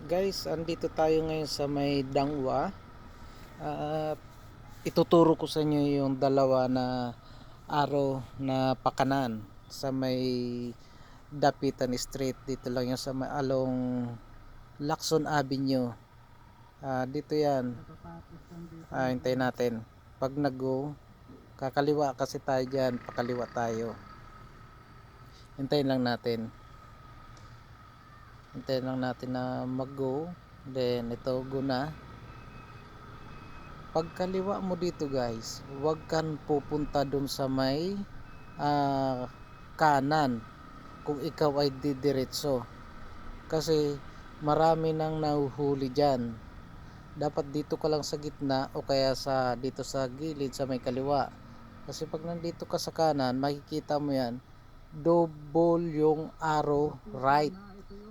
Guys, andito tayo ngayon sa may Dangwa. At ituturo ko sa inyo yung dalawa na araw na pakanan sa may Dapitan Street. Dito lang yung sa may along Lacson Avenue. Dito yan. Hintayin natin. Pag nag-go, kakaliwa kasi tayo dyan. Pakaliwa tayo. Hintayin lang natin. Hintayin lang natin na mag-go. Then ito, go na. Pagkaliwa mo dito guys, huwag kang pupunta dun sa may kanan kung ikaw ay didiretso. Kasi marami nang nahuhuli dyan. Dapat dito ka lang sa gitna o kaya dito sa gilid sa may kaliwa. Kasi pag nandito ka sa kanan, makikita mo yan, double yung arrow right.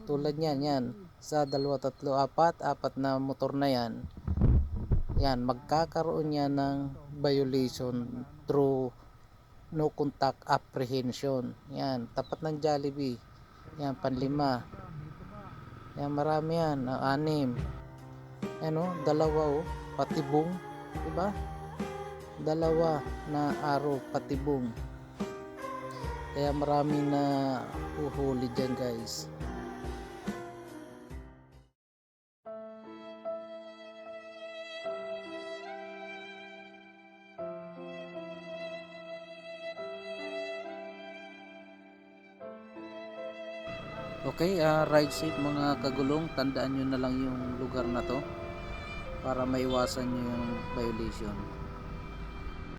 Tulad yan, yan. Sa 2, 3, 4, 4 na motor na yan. Yan, magkakaroon yan ng violation through no contact apprehension. Yan, tapat ng Jollibee. Yan, panlima. Yan, marami yan. 6. Ano, 2 patibong. Diba? 2 na araw patibong. Kaya marami na uhuli dyan guys. Okay, ride safe mga kagulong. Tandaan nyo na lang yung lugar na to para maiwasan nyo yung violation.